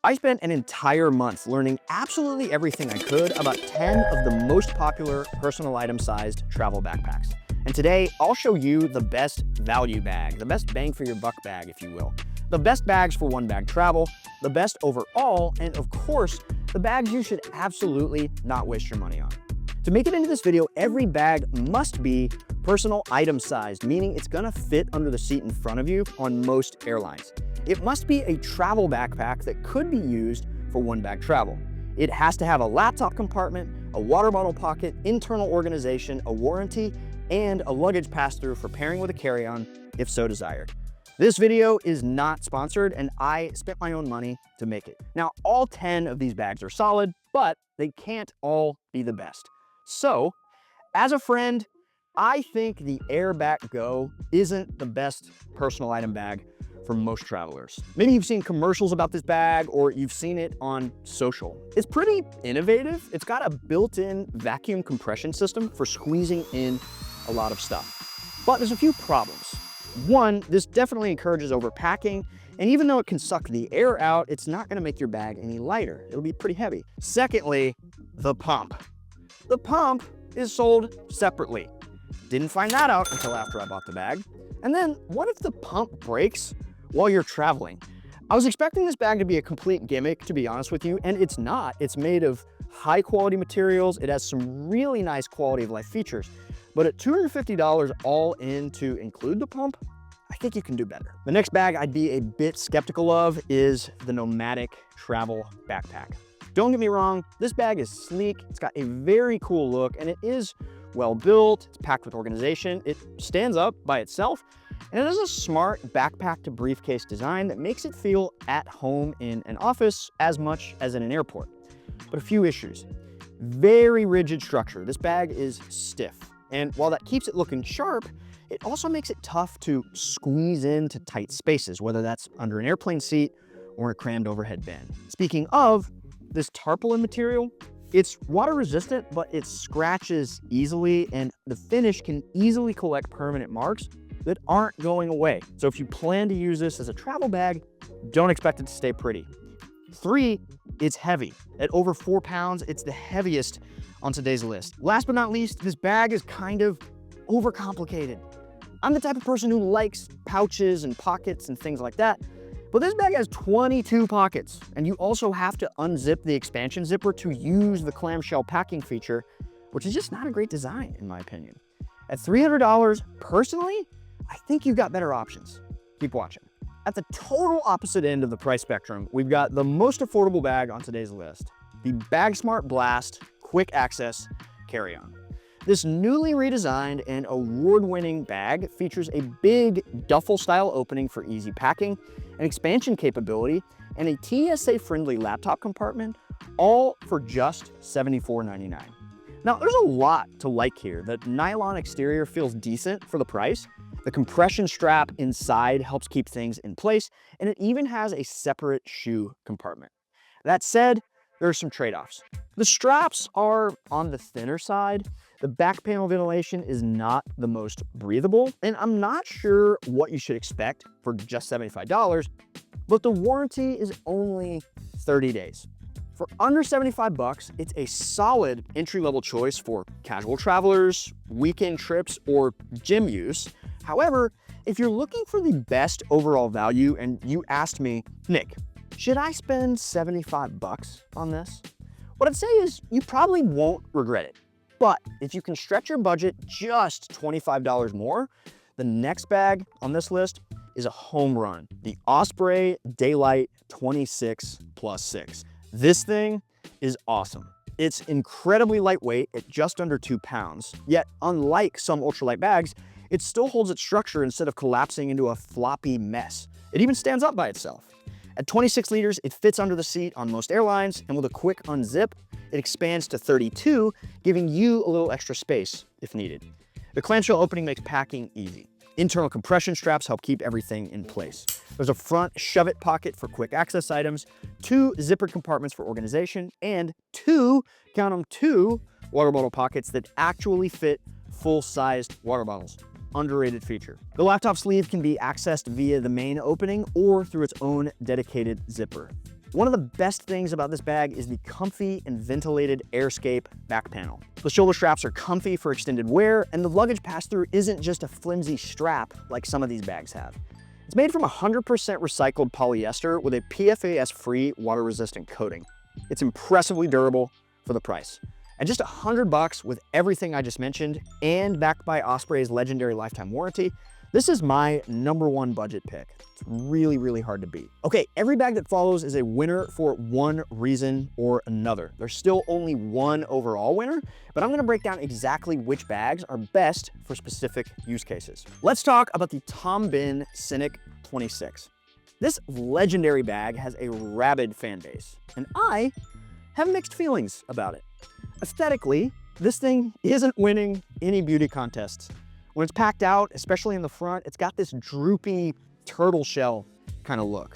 I spent an entire month learning absolutely everything I could about 10 of the most popular personal item-sized travel backpacks. And today, I'll show you the best value bag, the best bang for your buck bag, if you will. The best bags for one bag travel, the best overall, and of course, the bags you should absolutely not waste your money on. To make it into this video, every bag must be personal item sized, meaning it's gonna fit under the seat in front of you on most airlines. It must be a travel backpack that could be used for one bag travel. It has to have a laptop compartment, a water bottle pocket, internal organization, a warranty, and a luggage pass-through for pairing with a carry-on if so desired. This video is not sponsored and I spent my own money to make it. Now, all 10 of these bags are solid, but they can't all be the best. So, as a friend, I think the Airback Go isn't the best personal item bag for most travelers. Maybe you've seen commercials about this bag or you've seen it on social. It's pretty innovative. It's got a built-in vacuum compression system for squeezing in a lot of stuff. But there's a few problems. One, this definitely encourages overpacking, and even though it can suck the air out, it's not gonna make your bag any lighter. It'll be pretty heavy. Secondly, the pump. The pump is sold separately. Didn't find that out until after I bought the bag. And then, what if the pump breaks while you're traveling? I was expecting this bag to be a complete gimmick, to be honest with you, and it's not. It's made of high quality materials. It has some really nice quality of life features. But at $250 all in to include the pump, I think you can do better. The next bag I'd be a bit skeptical of is the Nomatic travel backpack. Don't get me wrong, this bag is sleek, it's got a very cool look, and it is well built, it's packed with organization, it stands up by itself, and it has a smart backpack to briefcase design that makes it feel at home in an office as much as in an airport. But a few issues. Very rigid structure. This bag is stiff. And while that keeps it looking sharp, it also makes it tough to squeeze into tight spaces, whether that's under an airplane seat or a crammed overhead bin. Speaking of, this tarpaulin material, it's water resistant, but it scratches easily and the finish can easily collect permanent marks that aren't going away. So if you plan to use this as a travel bag, don't expect it to stay pretty. 3, it's heavy. At over 4 pounds, it's the heaviest on today's list. Last but not least, this bag is kind of overcomplicated. I'm the type of person who likes pouches and pockets and things like that, but this bag has 22 pockets, and you also have to unzip the expansion zipper to use the clamshell packing feature, which is just not a great design, in my opinion. At $300, personally, I think you've got better options. Keep watching. At the total opposite end of the price spectrum, we've got the most affordable bag on today's list, the Bagsmart Blast Quick Access Carry-On. This newly redesigned and award-winning bag features a big duffel-style opening for easy packing, an expansion capability, and a TSA-friendly laptop compartment, all for just $74.99. Now, there's a lot to like here. The nylon exterior feels decent for the price. The compression strap inside helps keep things in place, and it even has a separate shoe compartment. That said, there are some trade-offs. The straps are on the thinner side. The back panel ventilation is not the most breathable, and I'm not sure what you should expect for just $75, but the warranty is only 30 days. For under 75 bucks, it's a solid entry-level choice for casual travelers, weekend trips, or gym use. However, if you're looking for the best overall value and you asked me, Nick, should I spend 75 bucks on this? What I'd say is you probably won't regret it. But if you can stretch your budget just $25 more, the next bag on this list is a home run, the Osprey Daylight 26+6. This thing is awesome. It's incredibly lightweight at just under 2 pounds, yet unlike some ultralight bags, it still holds its structure instead of collapsing into a floppy mess. It even stands up by itself. At 26 liters, it fits under the seat on most airlines, and with a quick unzip, it expands to 32, giving you a little extra space if needed. The clamshell opening makes packing easy. Internal compression straps help keep everything in place. There's a front shove-it pocket for quick access items, 2 zipper compartments for organization, and 2, count them, 2 water bottle pockets that actually fit full-sized water bottles. Underrated feature. The laptop sleeve can be accessed via the main opening or through its own dedicated zipper. One of the best things about this bag is the comfy and ventilated Airscape back panel. The shoulder straps are comfy for extended wear, and the luggage pass-through isn't just a flimsy strap like some of these bags have. It's made from 100% recycled polyester with a PFAS-free water-resistant coating. It's impressively durable for the price. At just $100 with everything I just mentioned and backed by Osprey's legendary lifetime warranty, this is my #1 budget pick. It's really, really hard to beat. Okay, every bag that follows is a winner for one reason or another. There's still only one overall winner, but I'm gonna break down exactly which bags are best for specific use cases. Let's talk about the Bihn Synik 26. This legendary bag has a rabid fan base, and I have mixed feelings about it. Aesthetically, this thing isn't winning any beauty contests. When it's packed out, especially in the front, it's got this droopy turtle shell kind of look.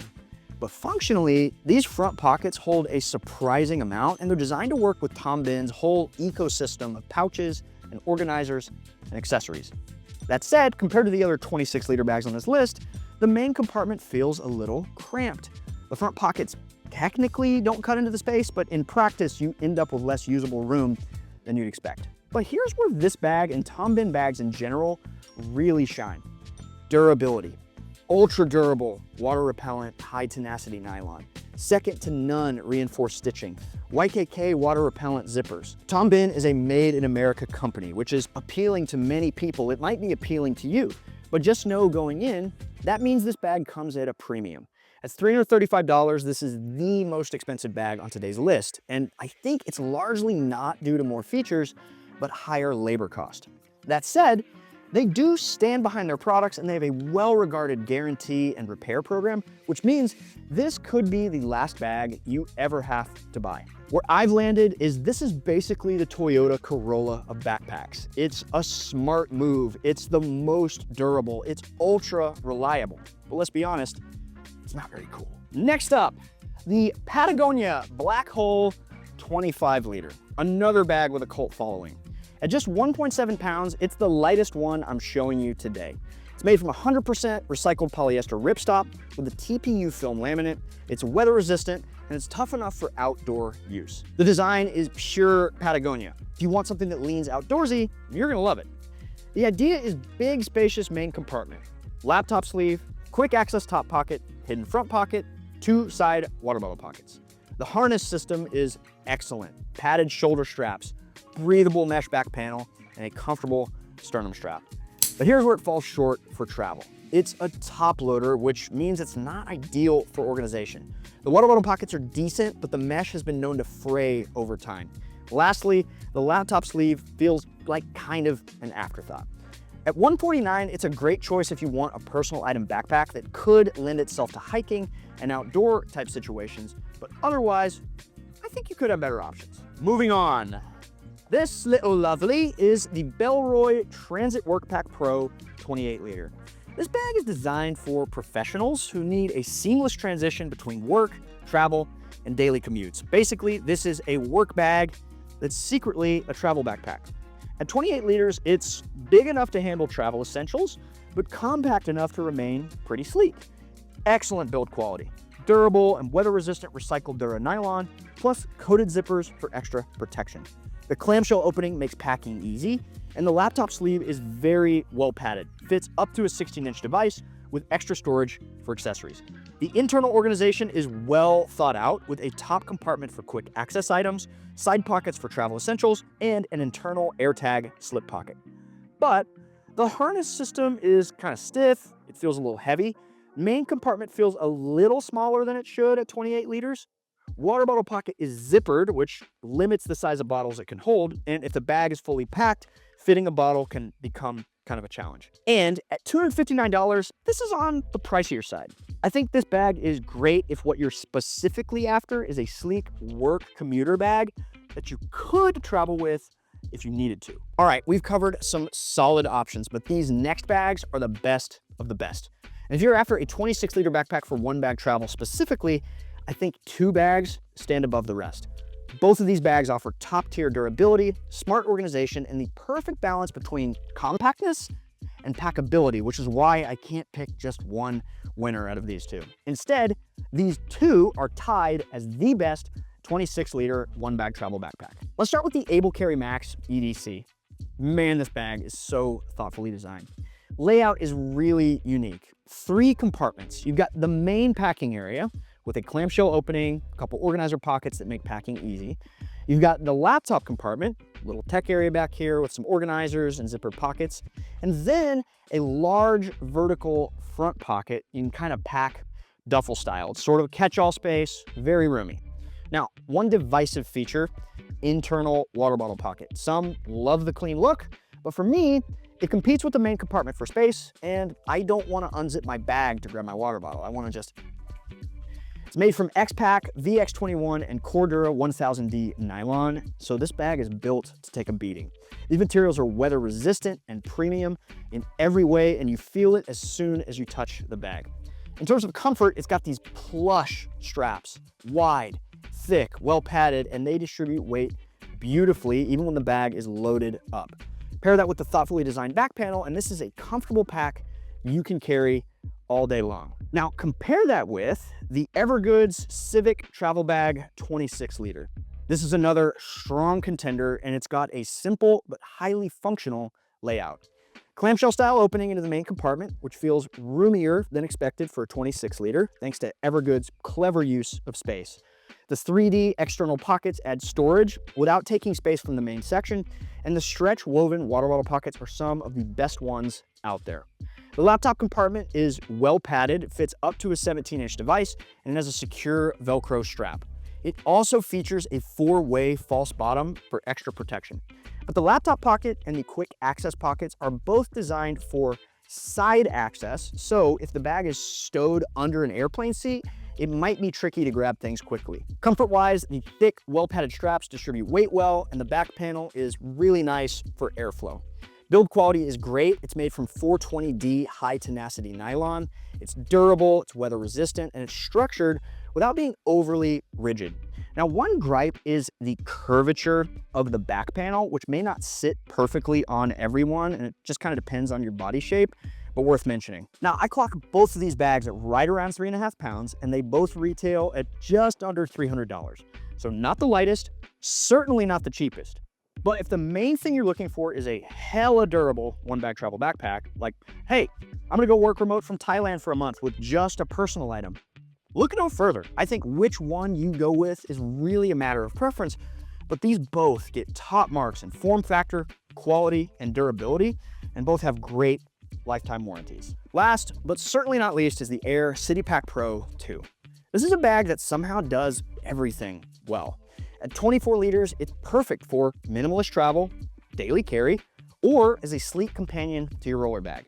But functionally, these front pockets hold a surprising amount, and they're designed to work with Bihn's whole ecosystem of pouches and organizers and accessories. That said, compared to the other 26-liter bags on this list, the main compartment feels a little cramped. The front pockets technically don't cut into the space, but in practice, you end up with less usable room than you'd expect. But here's where this bag and Bihn bags in general really shine. Durability. Ultra durable, water repellent, high tenacity nylon. Second to none reinforced stitching. YKK water repellent zippers. Bihn is a made in America company, which is appealing to many people. It might be appealing to you, but just know going in, that means this bag comes at a premium. At $335, this is the most expensive bag on today's list, and I think it's largely not due to more features, but higher labor cost. That said, they do stand behind their products and they have a well-regarded guarantee and repair program, which means this could be the last bag you ever have to buy. Where I've landed is this is basically the Toyota Corolla of backpacks. It's a smart move. It's the most durable. It's ultra reliable. But let's be honest, it's not very cool. Next up, the Patagonia Black Hole 25-liter. Another bag with a cult following. At just 1.7 pounds, it's the lightest one I'm showing you today. It's made from 100% recycled polyester ripstop with a TPU film laminate. It's weather resistant and it's tough enough for outdoor use. The design is pure Patagonia. If you want something that leans outdoorsy, you're gonna love it. The idea is big, spacious main compartment, laptop sleeve, quick access top pocket, hidden front pocket, 2 side water bottle pockets. The harness system is excellent. Padded shoulder straps, breathable mesh back panel, and a comfortable sternum strap. But here's where it falls short for travel. It's a top loader, which means it's not ideal for organization. The water bottle pockets are decent, but the mesh has been known to fray over time. Lastly, the laptop sleeve feels like kind of an afterthought. At $149, it's a great choice if you want a personal item backpack that could lend itself to hiking and outdoor type situations, but otherwise, I think you could have better options. Moving on. This little lovely is the Bellroy Transit Workpack Pro 28-liter. This bag is designed for professionals who need a seamless transition between work, travel, and daily commutes. Basically, this is a work bag that's secretly a travel backpack. At 28 liters, it's big enough to handle travel essentials, but compact enough to remain pretty sleek. Excellent build quality. Durable and weather-resistant recycled Dura nylon, plus coated zippers for extra protection. The clamshell opening makes packing easy, and the laptop sleeve is very well padded. Fits up to a 16-inch device with extra storage for accessories. The internal organization is well thought out with a top compartment for quick access items, side pockets for travel essentials, and an internal AirTag slip pocket. But the harness system is kind of stiff, it feels a little heavy. Main compartment feels a little smaller than it should at 28 liters. Water bottle pocket is zippered, which limits the size of bottles it can hold, and if the bag is fully packed, fitting a bottle can become kind of a challenge. And at $259, this is on the pricier side. I think this bag is great if what you're specifically after is a sleek work commuter bag that you could travel with if you needed to. All right, we've covered some solid options, but these next bags are the best of the best. And if you're after a 26-liter backpack for one bag travel specifically, I think 2 bags stand above the rest. Both of these bags offer top-tier durability, smart organization, and the perfect balance between compactness and packability, which is why I can't pick just one winner out of these two. Instead, these two are tied as the best 26-liter one-bag travel backpack. Let's start with the Carry Max EDC. Man, this bag is so thoughtfully designed. Layout is really unique. 3 compartments. You've got the main packing area with a clamshell opening, a couple organizer pockets that make packing easy. You've got the laptop compartment, little tech area back here with some organizers and zipper pockets, and then a large vertical front pocket you can kind of pack duffel style. It's sort of a catch-all space, very roomy. Now, one divisive feature, internal water bottle pocket. Some love the clean look, but for me, it competes with the main compartment for space, and I don't want to unzip my bag to grab my water bottle. I want to just... It's made from X-Pack, VX21, and Cordura 1000D nylon, so this bag is built to take a beating. These materials are weather resistant and premium in every way, and you feel it as soon as you touch the bag. In terms of comfort, it's got these plush straps, wide, thick, well padded, and they distribute weight beautifully even when the bag is loaded up. Pair that with the thoughtfully designed back panel, and this is a comfortable pack you can carry all day long. Now compare that with the Evergoods Civic travel bag 26-liter. This is another strong contender, and it's got a simple but highly functional layout. Clamshell style opening into the main compartment, which feels roomier than expected for a 26-liter, thanks to Evergoods' clever use of space. The 3D external pockets add storage without taking space from the main section, and the stretch woven water bottle pockets are some of the best ones out there. The laptop compartment is well padded, it fits up to a 17-inch device, and it has a secure Velcro strap. It also features a 4-way false bottom for extra protection. But the laptop pocket and the quick access pockets are both designed for side access, so if the bag is stowed under an airplane seat, it might be tricky to grab things quickly. Comfort-wise, the thick, well-padded straps distribute weight well, and the back panel is really nice for airflow. Build quality is great. It's made from 420D high tenacity nylon. It's durable, it's weather resistant, and it's structured without being overly rigid. Now, one gripe is the curvature of the back panel, which may not sit perfectly on everyone, and it just kind of depends on your body shape, but worth mentioning. Now, I clock both of these bags at right around 3.5 pounds, and they both retail at just under $300. So not the lightest, certainly not the cheapest. But if the main thing you're looking for is a hella durable one-bag travel backpack, like, hey, I'm gonna go work remote from Thailand for a month with just a personal item, look no further. I think which one you go with is really a matter of preference, but these both get top marks in form factor, quality, and durability, and both have great lifetime warranties. Last, but certainly not least, is the Aer City Pack Pro 2. This is a bag that somehow does everything well. At 24 liters, it's perfect for minimalist travel, daily carry, or as a sleek companion to your roller bag.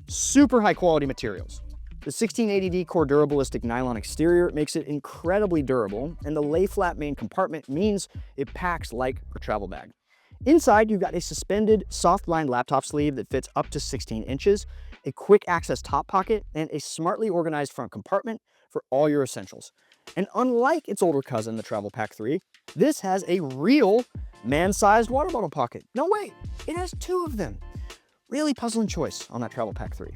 Super high quality materials. The 1680D core durabilistic nylon exterior makes it incredibly durable, and the lay flat main compartment means it packs like a travel bag. Inside, you've got a suspended soft lined laptop sleeve that fits up to 16 inches, a quick access top pocket, and a smartly organized front compartment for all your essentials. And unlike its older cousin, the Travel Pack 3, this has a real man-sized water bottle pocket. No, wait, it has 2 of them. Really puzzling choice on that Travel Pack 3.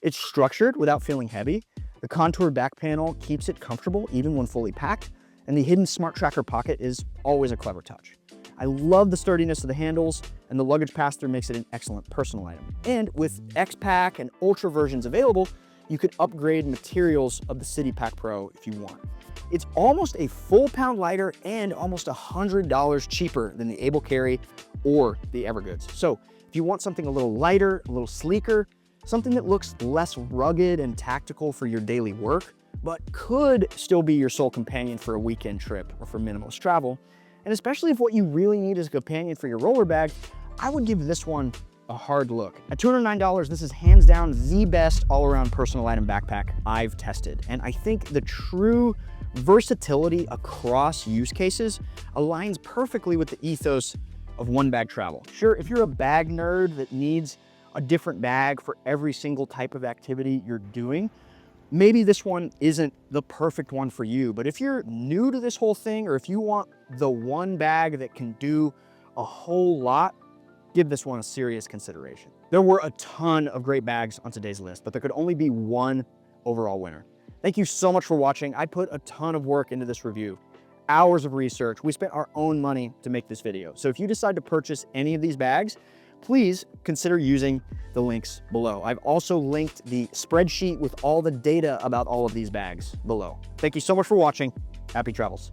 It's structured without feeling heavy. The contoured back panel keeps it comfortable even when fully packed, and the hidden smart tracker pocket is always a clever touch. I love the sturdiness of the handles, and the luggage pass-through makes it an excellent personal item. And with X-Pack and Ultra versions available, you could upgrade materials of the City Pack Pro if you want. It's almost a full pound lighter and almost $100 cheaper than the Able Carry or the Evergoods. So if you want something a little lighter, a little sleeker, something that looks less rugged and tactical for your daily work, but could still be your sole companion for a weekend trip or for minimalist travel, and especially if what you really need is a companion for your roller bag, I would give this one a hard look. At $209, this is hands down the best all-around personal item backpack I've tested. And I think the true versatility across use cases aligns perfectly with the ethos of one-bag travel. Sure, if you're a bag nerd that needs a different bag for every single type of activity you're doing, maybe this one isn't the perfect one for you. But if you're new to this whole thing, or if you want the one bag that can do a whole lot, give this one a serious consideration. There were a ton of great bags on today's list, but there could only be one overall winner. Thank you so much for watching. I put a ton of work into this review, hours of research. We spent our own money to make this video. So if you decide to purchase any of these bags, please consider using the links below. I've also linked the spreadsheet with all the data about all of these bags below. Thank you so much for watching. Happy travels.